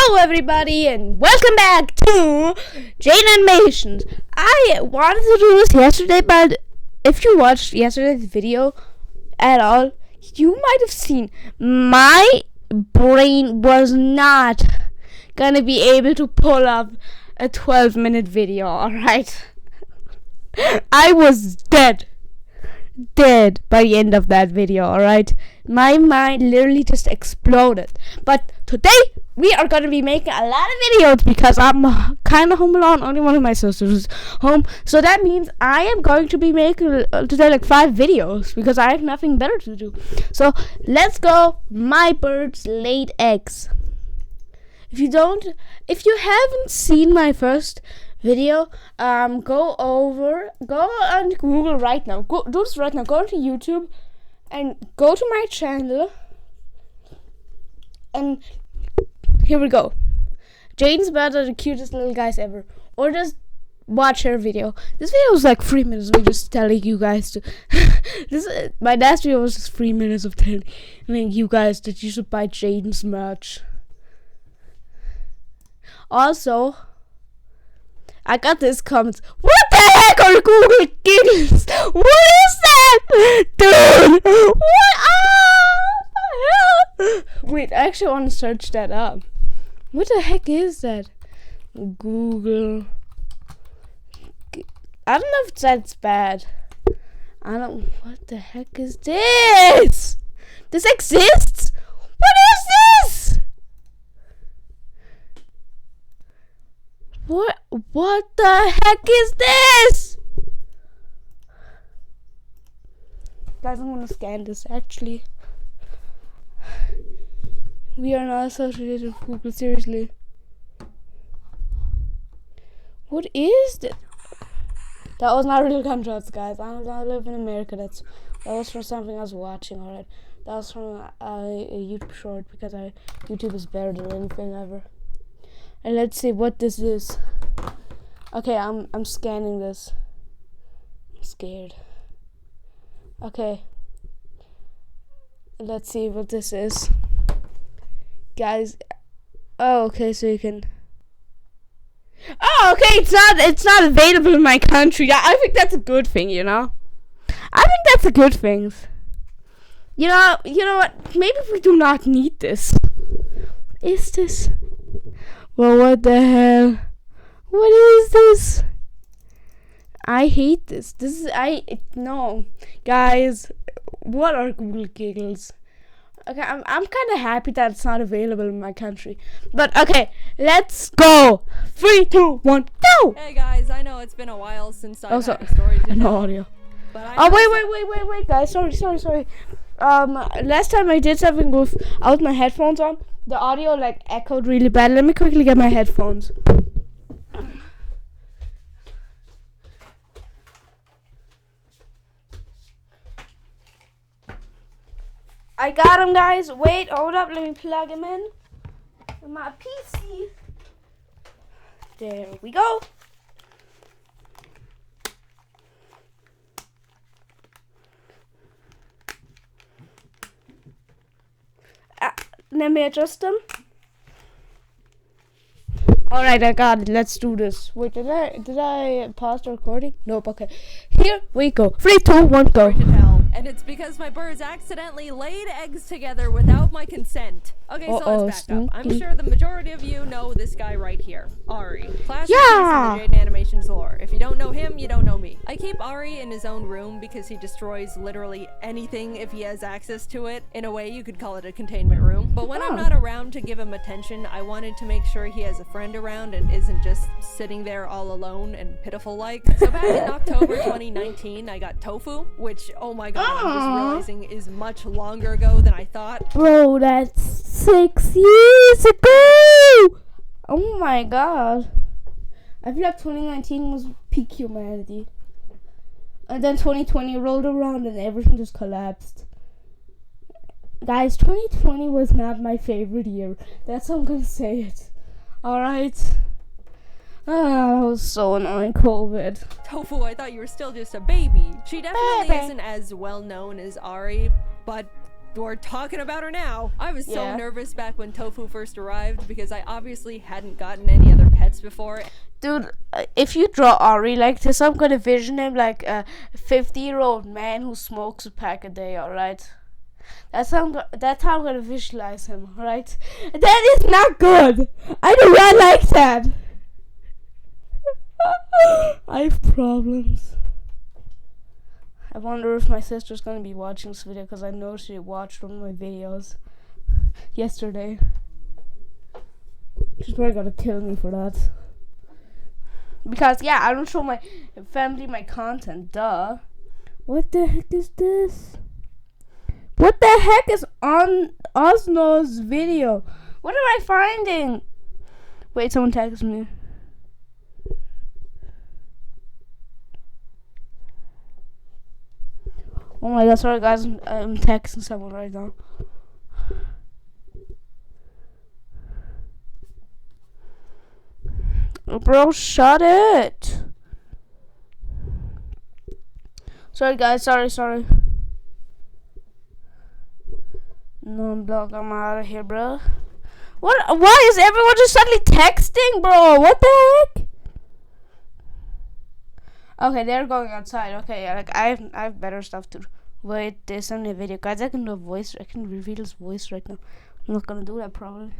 Hello everybody and welcome back to Jane Animations. I wanted to do this yesterday, but if you watched yesterday's video at all, you might have seen my brain was not gonna be able to pull up a 12-minute video, alright? I was dead by the end of that video, alright? My mind literally just exploded. But today we are gonna be making a lot of videos because I'm kind of home alone. Only one of my sisters is home, so that means I am going to be making today like 5 videos because I have nothing better to do. So let's go. My birds laid eggs. If you haven't seen my first video, go on Google right now. Do this right now. Go to YouTube and go to my channel. And here we go. Jaden's birds are the cutest little guys ever. Or just watch her video. This video was like 3 minutes. We're just telling you guys to. My last video was just 3 minutes of telling you guys that you should buy Jaden's merch. Also, I got this comment. What the heck are Google Giggles? What is that? Dude! What? The hell? Wait, I actually want to search that up. What the heck is that? Google. I don't know if that's bad. What the heck is this? This exists? What is this? What the heck is this? Guys, I'm gonna scan this actually. We are not associated with Google, seriously. What is that? That was not real gunshots, guys. I live in America. That was from something I was watching, alright. That was from a YouTube short because YouTube is better than anything ever. And let's see what this is. Okay, I'm scanning this. I'm scared. Okay. Let's see what this is. Guys. Oh, okay, so you can. Oh, okay, it's not available in my country. I think that's a good thing, you know? I think that's a good thing. You know what? Maybe we do not need this. Is this? Well, what the hell? What is this? I hate this. No. Guys, what are Google Giggles? Okay, I'm kind of happy that it's not available in my country. But, okay, let's go. 3, 2, 1, go! Hey, guys, I know it's been a while since I've had a story to tell. No audio. But Wait, guys. Sorry. Last time I did something without my headphones on, the audio like echoed really bad. Let me quickly get my headphones. I got him, guys. Wait, hold up. Let me plug him in with my PC. There we go. Let me adjust them. Alright, I got it. Let's do this. Wait, did I pause the recording? Nope, okay. Here we go. 3, 2, 1, go. And it's because my birds accidentally laid eggs together without my consent. Okay, so let's back up. I'm sure the majority of you know this guy right here, Ari. Classic piece of the Jaden Animations lore. If you don't know him, you don't know me. I keep Ari in his own room because he destroys literally anything if he has access to it. In a way, you could call it a containment room. But when I'm not around to give him attention, I wanted to make sure he has a friend around and isn't just sitting there all alone and pitiful like. So back in October 2019, I got Tofu, which, oh my god, I'm just realizing is much longer ago than I thought. Bro, that's 6 years ago! Oh my god. I feel like 2019 was peak humanity. And then 2020 rolled around and everything just collapsed. Guys, 2020 was not my favorite year. That's how I'm gonna say it. Alright? Oh, that was so annoying, COVID. Tofu, I thought you were still just a baby. She definitely isn't as well known as Ari, but we're talking about her now. I was so nervous back when Tofu first arrived because I obviously hadn't gotten any other pets before. Dude, if you draw Ari like this, I'm gonna vision him like a 50-year-old man who smokes a pack a day, alright? That's how I'm gonna visualize him, alright? That is not good! I do not like that! I have problems. I wonder if my sister's gonna be watching this video, because I know she watched one of my videos yesterday. She's probably gonna kill me for that. Because, yeah, I don't show my family my content, duh. What the heck is this? What the heck is on Osno's video? What am I finding? Wait, someone texted me. Oh my god, sorry guys, I'm texting someone right now. Oh, bro, shut it. Sorry guys, sorry. No, I'm blocked. I'm out of here, bro. What? Why is everyone just suddenly texting, bro? What the heck? Okay, they're going outside. Okay, yeah, like I have better stuff to. Wait, there's only a video, guys. I can do a voice. I can reveal his voice right now. I'm not gonna do that probably.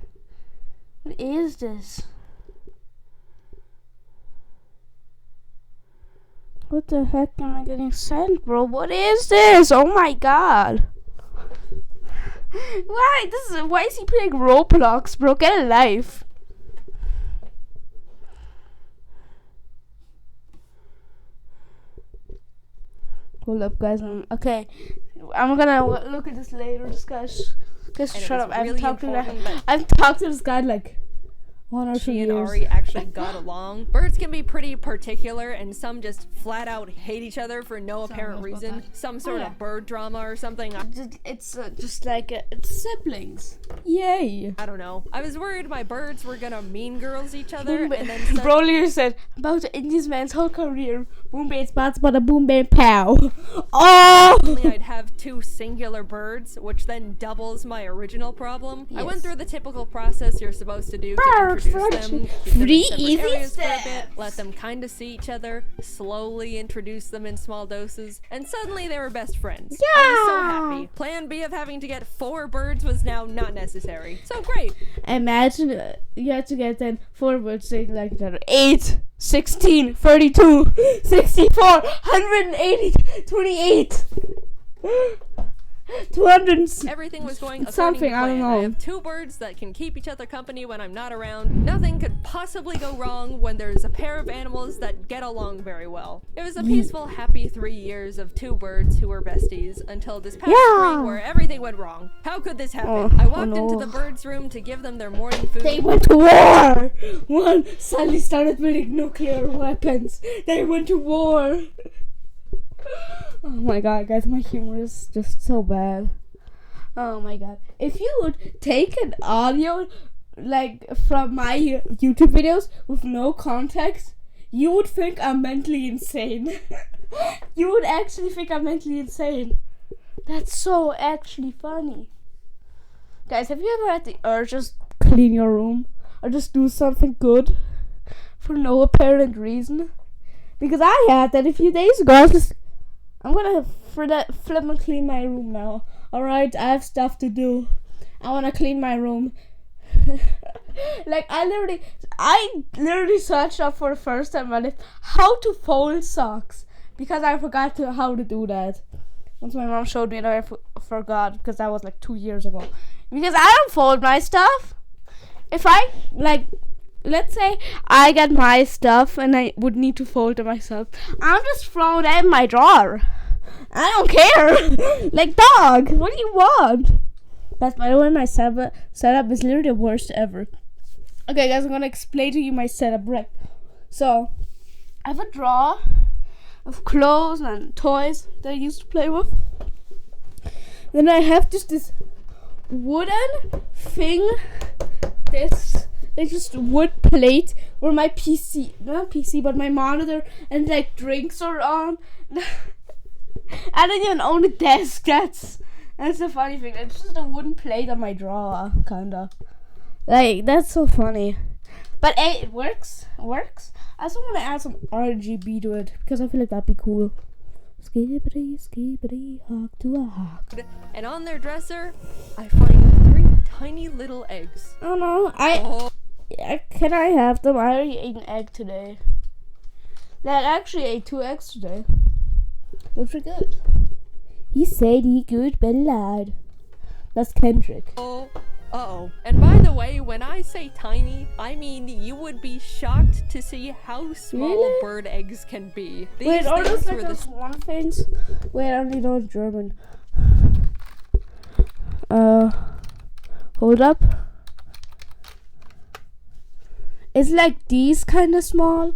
What is this? What the heck am I getting sent, bro? What is this? Oh my god. Why is he playing Roblox, bro? Get a life. Hold up, guys. Okay, I'm gonna look at this later. Just shut up. I've talked to this guy like 1 or 2 years. She and Ari actually got along. Birds can be pretty particular, and some just flat out hate each other for no apparent reason. Some sort of bird drama or something. It's just like it's siblings. Yay! I don't know. I was worried my birds were gonna mean girls each other, and then Broly said about the Indian man's whole career. Boom bang spots, but a boom bang pow. Oh! I'd have 2 singular birds, which then doubles my original problem. Yes. I went through the typical process you're supposed to do to introduce them. 3 easy steps. Let them kind of see each other, slowly introduce them in small doses, and suddenly they were best friends. Yeah! I was so happy. Plan B of having to get 4 birds was now not necessary. So great. Imagine you had to get then 4 birds saying like each other. 8, 16, 32, 64, 180, 28. 200. Everything was going something. I don't know. I have 2 birds that can keep each other company when I'm not around. Nothing could possibly go wrong when there's a pair of animals that get along very well. It was a peaceful, happy 3 years of 2 birds who were besties until this past spring where everything went wrong. How could this happen? I walked into the birds' room to give them their morning food. They went to war. One suddenly started building nuclear weapons. They went to war. Oh my god, guys, my humor is just so bad. Oh my god. If you would take an audio like from my YouTube videos with no context, you would think I'm mentally insane. You would actually think I'm mentally insane. That's so actually funny. Guys, have you ever had the urge to just clean your room or just do something good for no apparent reason? Because I had that a few days ago. I'm gonna flip and clean my room now. Alright, I have stuff to do. I wanna clean my room. Like I literally searched up for the first time in my life how to fold socks, because I forgot how to do that. Once my mom showed me and I forgot, because that was like 2 years ago. Because I don't fold my stuff. If I let's say I get my stuff and I would need to fold it myself, I'm just throwing it in my drawer. I don't care. Like, dog, what do you want? That's, by the way, my setup is literally the worst ever. Okay, guys, I'm gonna explain to you my setup, right? So, I have a drawer of clothes and toys that I used to play with. Then I have just this wooden thing, just wood plate where my not my monitor and like drinks are on. I don't even own a desk. That's the funny thing. It's just a wooden plate on my drawer, kinda. Like, that's so funny. But hey, it works. It works. I also want to add some RGB to it because I feel like that'd be cool. Skibbity, skibbity, hawk to a hawk. And on their dresser, I find 3 tiny little eggs. Oh no, can I have them? I already ate an egg today. Like, I actually ate 2 eggs today. They're pretty good. He said he good, but loud. That's Kendrick. Oh. Uh-oh. And by the way, when I say tiny, I mean you would be shocked to see how small bird eggs can be. Wait, are those like those one things? Wait, I only know German. Hold up. It's like these kind of small.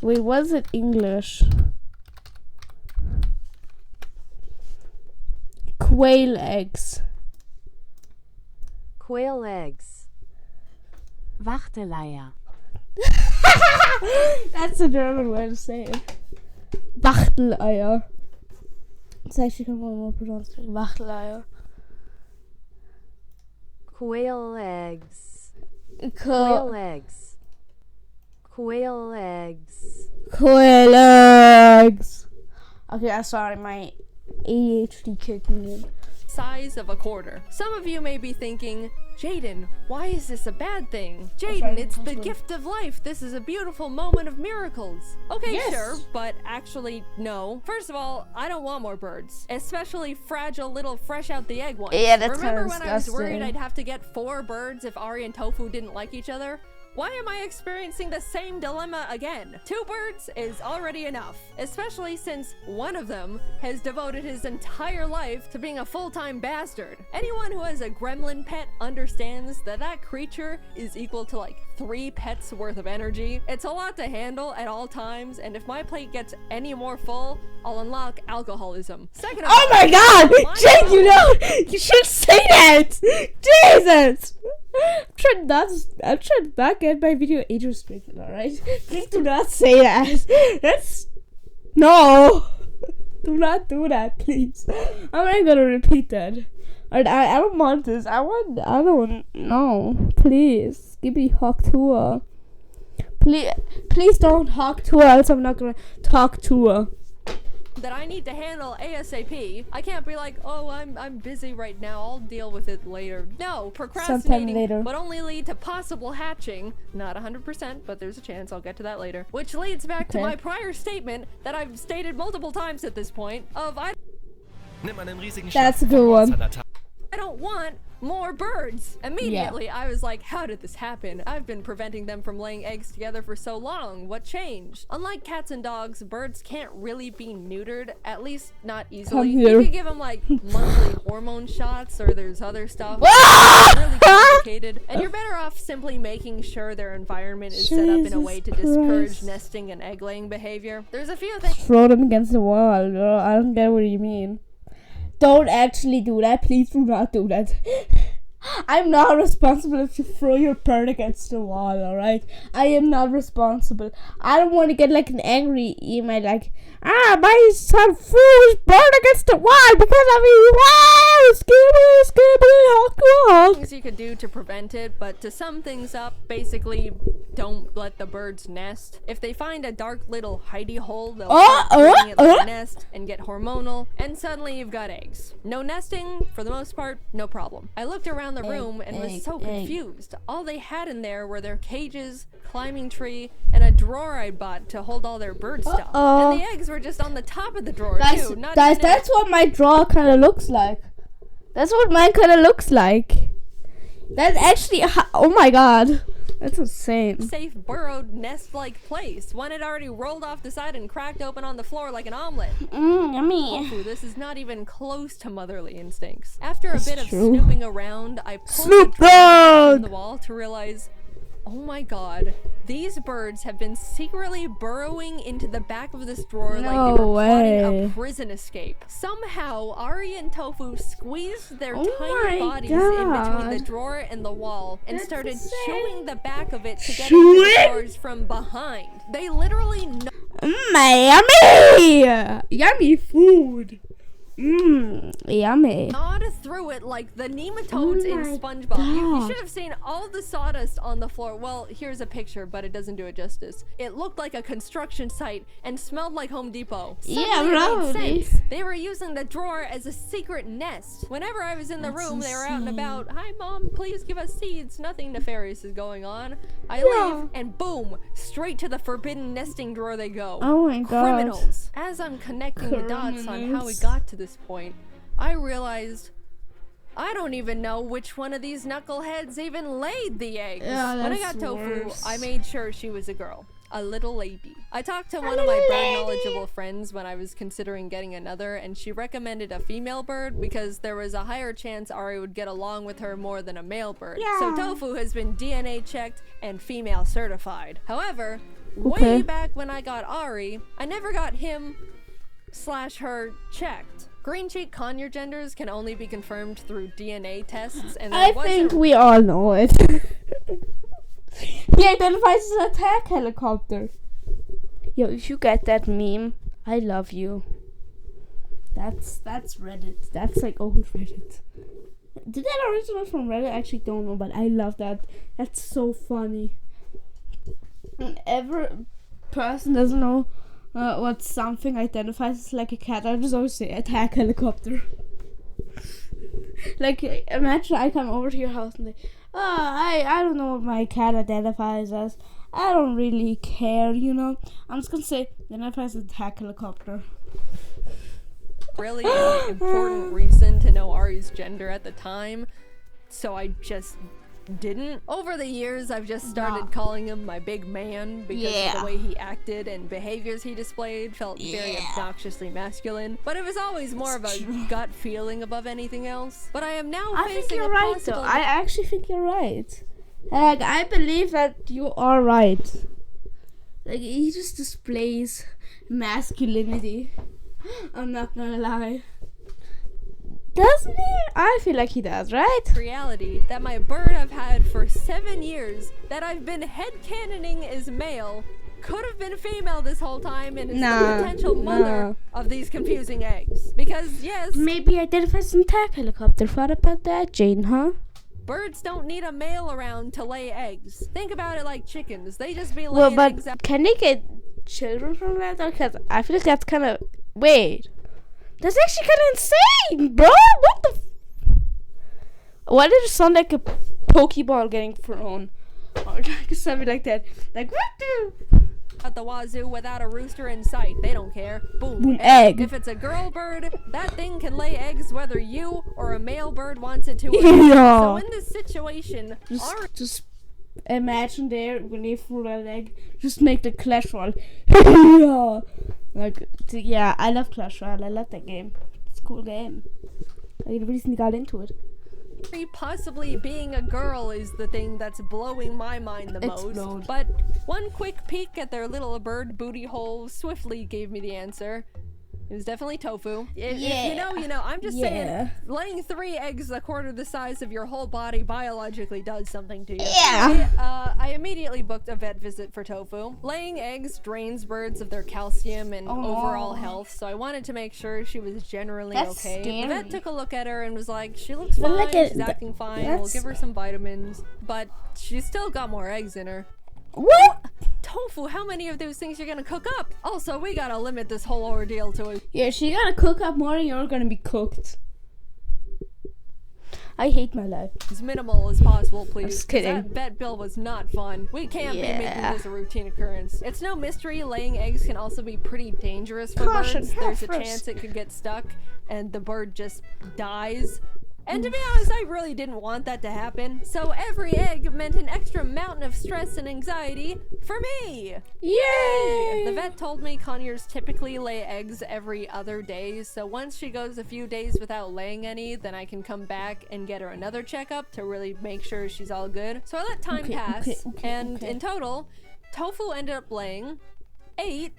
Wait, what is it English? Quail eggs. Quail eggs. Wachteleier. That's a German way to say it. Wachteleier. It's actually more pronounced like Wachteleier. Quail eggs. Quail eggs. Quail eggs. Quail eggs. Okay, I'm sorry, my ADHD kicking in. Size of a quarter. Some of you may be thinking, Jaden, why is this a bad thing? Jaden, it's the gift of life. This is a beautiful moment of miracles. Okay, yes. Sure, but actually, no. First of all, I don't want more birds, especially fragile little fresh out the egg ones. Yeah, that's Remember when I was worried I'd have to get 4 birds if Ari and Tofu didn't like each other? Why am I experiencing the same dilemma again? 2 birds is already enough, especially since one of them has devoted his entire life to being a full-time bastard. Anyone who has a gremlin pet understands that that creature is equal to like 3 pets worth of energy. It's a lot to handle at all times, and if my plate gets any more full, I'll unlock alcoholism. Second of all, oh my god! Jake, you should say that! Jesus! I'm trying to not get my video age restricted, alright? Please do not say that. No! Do not do that, please. I'm not gonna repeat that. I don't want this. I don't know. Please. Give me hawk to her. Please don't hawk to her, else I'm not gonna talk to her. That I need to handle ASAP. I can't be like, oh, I'm busy right now, I'll deal with it later. No, procrastinating would only lead to possible hatching. Not 100%, but there's a chance. I'll get to that later. Which leads back to my prior statement that I've stated multiple times at this point of that's a good one. I don't want more birds. Immediately, I was like, how did this happen? I've been preventing them from laying eggs together for so long. What changed? Unlike cats and dogs, birds can't really be neutered, at least not easily. You could give them like monthly hormone shots, or there's other stuff. It's really complicated. And you're better off simply making sure their environment is set up in a way to discourage nesting and egg laying behavior. There's a few things. Throw them against the wall, girl. I don't get what you mean. Don't actually do that. Please do not do that. I'm not responsible if you throw your bird against the wall, alright? I am not responsible. I don't want to get like an angry email like, my son threw his bird against the wall because of me. Wow! Skibbity, hawk. Things you could do to prevent it, but to sum things up, basically, don't let the birds nest. If they find a dark little hidey hole, they'll start treating it like a nest and get hormonal, and suddenly you've got eggs. No nesting, for the most part, no problem. I looked around the room and was so confused. All they had in there were their cages, climbing tree, and a drawer I bought to hold all their bird stuff. And the eggs were just on the top of the drawer too. That's what my drawer kind of looks like. That's what mine kind of looks like. That's actually, oh my god. That's insane. Safe burrowed nest-like place. One had already rolled off the side and cracked open on the floor like an omelet. Yummy. Tofu, this is not even close to motherly instincts. After a bit of snooping around, I pulled the drawer from the wall to realize, oh my god, these birds have been secretly burrowing into the back of this drawer like they were plotting a prison escape. Somehow, Ari and Tofu squeezed their tiny bodies in between the drawer and the wall and started chewing the back of it to get into the drawers from behind. They literally yummy! Yummy food! Yummy. gnawed through it like the nematodes in SpongeBob. You should have seen all the sawdust on the floor. Well, here's a picture, but it doesn't do it justice. It looked like a construction site and smelled like Home Depot. Suddenly it made sense. They were using the drawer as a secret nest. Whenever I was in the room, they were out and about. Hi, Mom, please give us seeds. Nothing nefarious is going on. I leave, and boom, straight to the forbidden nesting drawer they go. Oh my god. Criminals. As I'm connecting the dots on how we got to this point, I realized I don't even know which one of these knuckleheads even laid the eggs. Yeah, when I got Tofu, I made sure she was a girl. A little lady. I talked to one of my bird knowledgeable friends when I was considering getting another, and she recommended a female bird because there was a higher chance Ari would get along with her more than a male bird. So Tofu has been DNA checked and female certified. However, way back when I got Ari, I never got him/her checked. Green cheek conure genders can only be confirmed through DNA tests, and I think we all know it. He identifies as an attack helicopter. Yo, if you get that meme, I love you. That's Reddit. That's like old Reddit. Did that originate from Reddit? I actually don't know, but I love that. That's so funny. Whenever person doesn't know what something identifies as like a cat, I just always say attack helicopter. Like, imagine I come over to your house and say, I don't know what my cat identifies as. I don't really care, you know. I'm just gonna say identifies as attack helicopter. Really important reason to know Ari's gender at the time, so I just didn't. Over the years, I've just started calling him my big man because of the way he acted and behaviors he displayed felt very obnoxiously masculine. But it was always more of a gut feeling above anything else. But I am now facing a possible... I actually think you're right. Like, I believe that you are right. Like, he just displays masculinity. I'm not gonna lie. Doesn't he? I feel like he does, right? Reality that my bird I've had for 7 years that I've been headcanoning is male could have been female this whole time and is the potential mother of these confusing eggs. Because, yes... Maybe identifies as an attack helicopter. Thought about that, Jane, huh? Birds don't need a male around to lay eggs. Think about it like chickens. They just be laying eggs out. Can they get children from that? Because I feel like that's kind of... Wait... That's actually kind of insane, bro. What the? Why did it sound like a Pokeball getting thrown, or like something like that? Like what? At the wazoo without a rooster in sight. They don't care. Boom. Egg. If it's a girl bird, that thing can lay eggs whether you or a male bird wants it to. Yeah. So in this situation, just imagine there when they threw that egg. Just make the Clash Royale. Yeah. Like, yeah, I love Clash Royale. I love that game. It's a cool game. I recently got into it. Possibly being a girl is the thing that's blowing my mind the most. But one quick peek at their little bird booty hole swiftly gave me the answer. It was definitely Tofu. If you know, I'm just saying, laying 3 eggs a quarter the size of your whole body biologically does something to you. I immediately booked a vet visit for Tofu. Laying eggs drains birds of their calcium and overall health, so I wanted to make sure she was generally okay. Scary. The vet took a look at her and was like, she looks fine, she's acting fine, we'll give her some vitamins, but she's still got more eggs in her. What? Tofu, how many of those things you're gonna cook up? Also, we gotta limit this whole ordeal to it. Yeah, she gotta cook up more and you're gonna be cooked. I hate my life. As minimal as possible, please. I'm just kidding. That vet bill was not fun. We can't be making this a routine occurrence. It's no mystery laying eggs can also be pretty dangerous for birds. There's a chance it could get stuck and the bird just dies. And to be honest, I really didn't want that to happen. So every egg meant an extra mountain of stress and anxiety for me. Yay! The vet told me conures typically lay eggs every other day. So once she goes a few days without laying any, then I can come back and get her another checkup to really make sure she's all good. So I let time pass. In total, Tofu ended up laying 8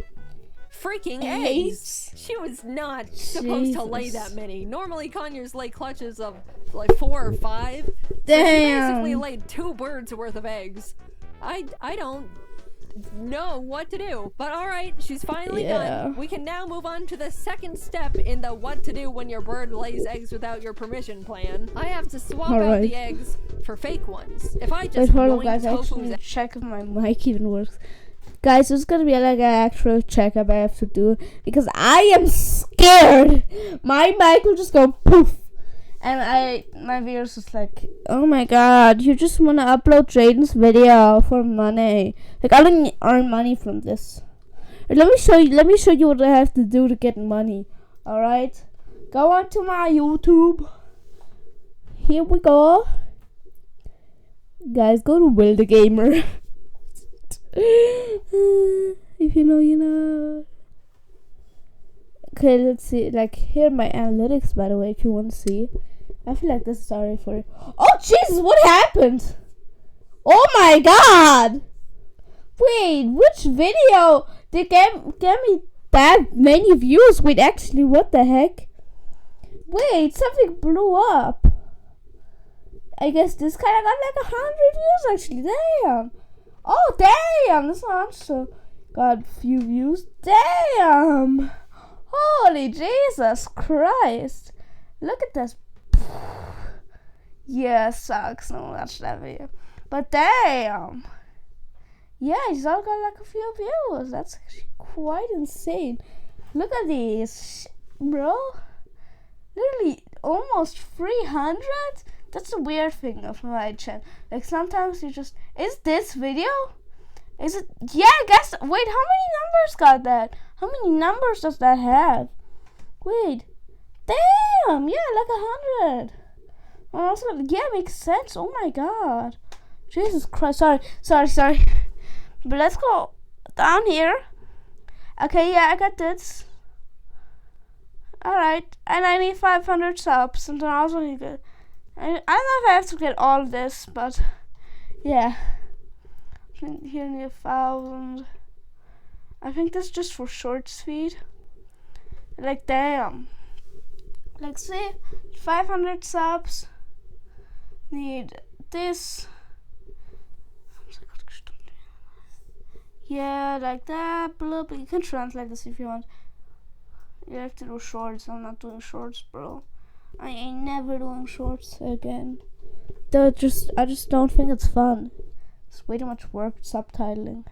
freaking eggs. She was not supposed to lay that many. Normally conures lay clutches of like 4 or 5. Damn. So she basically laid 2 birds worth of eggs. I don't know what to do. But alright, she's finally done. We can now move on to the second step in the what to do when your bird lays eggs without your permission plan. I have to swap out the eggs for fake ones. If I just guys, Tofu's I check if my mic even works. Guys, this is gonna be like an actual checkup I have to do because I am scared. My mic will just go poof. And my viewers was like, oh my god, you just want to upload Jaiden's video for money. Like, I don't earn money from this. Let me show you what I have to do to get money. Alright? Go on to my YouTube. Here we go. Guys, go to Will the Gamer. If you know, you know. Okay, let's see. Like, here are my analytics, by the way, if you want to see. I feel like this is sorry for you. Oh, Jesus, what happened? Oh, my God. Wait, which video did get me that many views? Wait, actually, what the heck? Wait, something blew up. I guess this kind of got like 100 views, actually. Damn. Oh, damn. This one also got a few views. Damn. Holy Jesus Christ. Look at this. Yeah, sucks. No, watch that video. But damn. Yeah, he's all got like a few views. That's actually quite insane. Look at these, bro. Literally almost 300. That's a weird thing of my channel. Like sometimes you just, is this video? Is it? Yeah, I guess. Wait, how many numbers got that? How many numbers does that have? Wait. Damn, yeah, like 100. Also, yeah, makes sense. Oh my god. Jesus Christ. Sorry. But let's go down here. Okay, yeah, I got this. Alright, and I need 500 subs, and then I also need to, I don't know if I have to get all of this, but yeah. Here I need 1,000. I think this is just for short speed. Like, damn. Like, see, 500 subs. Need this. Yeah, like that. Blah, blah. You can translate this if you want. You have to do shorts. I'm not doing shorts, bro. I ain't never doing shorts again. I just don't think it's fun. It's way too much work subtitling.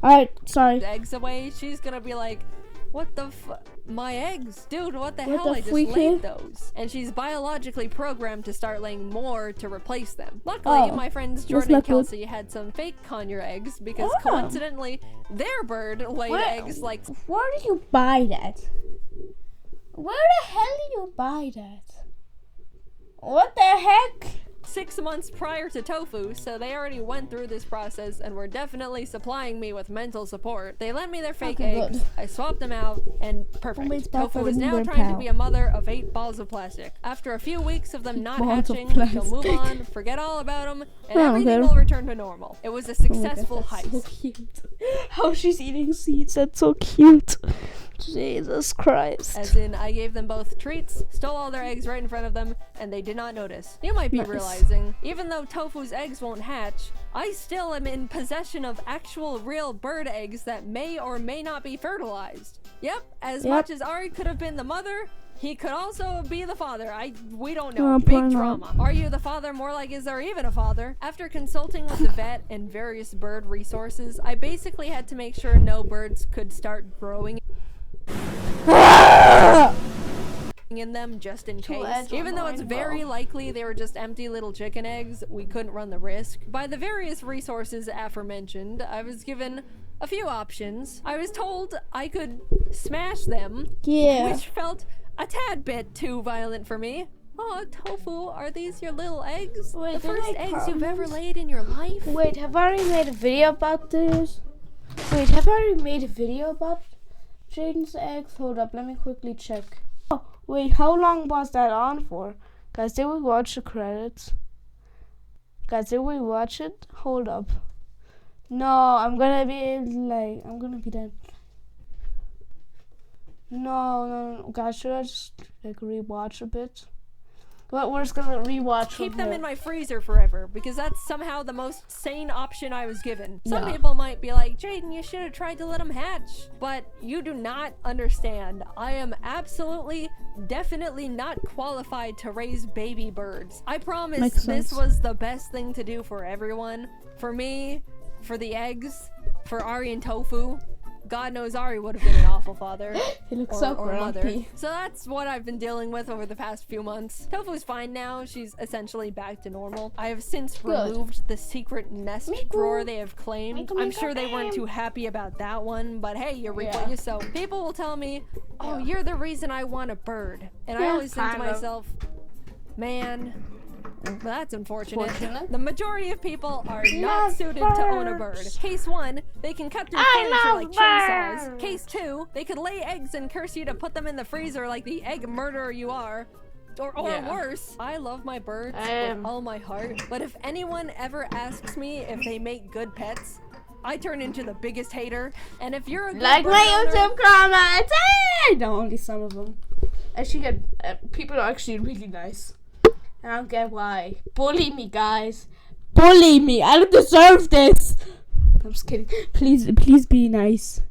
Alright, sorry. Eggs away, she's gonna be like, what the my eggs? Dude, what the hell? I just laid those. And she's biologically programmed to start laying more to replace them. Luckily, my friends Jordan and Kelsey had some fake conure eggs because coincidentally, their bird laid eggs like... Where did you buy that? Where the hell did you buy that? What the heck? 6 months prior to Tofu, so they already went through this process and were definitely supplying me with mental support. They lent me their fake eggs, I swapped them out, and perfect. Tofu is now trying to be a mother of 8 balls of plastic. After a few weeks of them not hatching, she'll move on, forget all about them, and everything will return to normal. It was a successful heist. So cute. How she's eating seeds, that's so cute. Jesus Christ. As in, I gave them both treats, stole all their eggs right in front of them, and they did not notice. You might be realizing, even though Tofu's eggs won't hatch, I still am in possession of actual real bird eggs that may or may not be fertilized. Yep, as much as Ari could have been the mother, he could also be the father. We don't know. Big drama. Are you the father? More like, is there even a father? After consulting with the vet and various bird resources, I basically had to make sure no birds could start growing in them just in case. Even though it's very likely they were just empty little chicken eggs, we couldn't run the risk. By the various resources aforementioned, I was given a few options. I was told I could smash them, which felt a tad bit too violent for me. Oh, Tofu, are these your little eggs? Wait, the first eggs you've ever laid in your life? Wait, have I already made a video about this? Wait, have I already made a video about Jaiden's eggs? Hold up, let me quickly check. Oh, wait, how long was that on for? Guys, did we watch the credits? Guys, did we watch it? Hold up. No, I'm gonna be done. No, guys, should I just like rewatch a bit? But we're just gonna rewatch. Keep them in my freezer forever, because that's somehow the most sane option I was given. Some Yeah. people might be like, Jaden, you should have tried to let them hatch. But you do not understand. I am absolutely, definitely not qualified to raise baby birds. I promise Makes this sense. was the best thing to do for everyone. For me, for the eggs, for Ari and Tofu. God knows Ari would have been an awful father. He looks or, so or mother. grumpy. So that's what I've been dealing with over the past few months. Tofu's fine now. She's essentially back to normal. I have since removed the secret nest drawer they have claimed. I'm sure they weren't too happy about that one, but hey, you reap what you sow. People will tell me, oh, you're the reason I want a bird. And I always think to myself, man, that's unfortunate. The majority of people are not suited to own a bird. Case 1, they can cut through furniture like chainsaws. Case 2, they could lay eggs and curse you to put them in the freezer like the egg murderer you are. Or worse. I love my birds with all my heart, but if anyone ever asks me if they make good pets, I turn into the biggest hater. And if you're a good Like bird my owner, YouTube comments! No, only some of them. Actually, people are actually really nice. I don't get why. Bully me, guys. Bully me. I don't deserve this. I'm just kidding. Please be nice.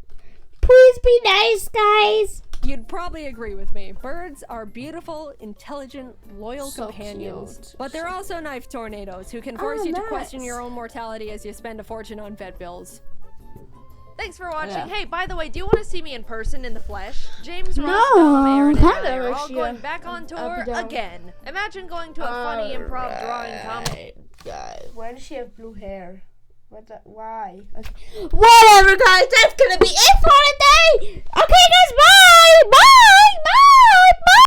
Please be nice, guys. you'd probably agree with me. Birds are beautiful, intelligent, loyal So companions. cute. But they're also knife tornadoes who can force you to question your own mortality as you spend a fortune on vet bills. Thanks for watching. Yeah. Hey, by the way, do you want to see me in person in the flesh? James, Ross, No, Dom, Aaron, and kinda I are all wish you- going back on tour again. Imagine going to a funny improv drawing comedy. Guys, why does she have blue hair? Why? Okay. Whatever, guys. That's gonna be it for today. Okay, guys. Bye. Bye. Bye.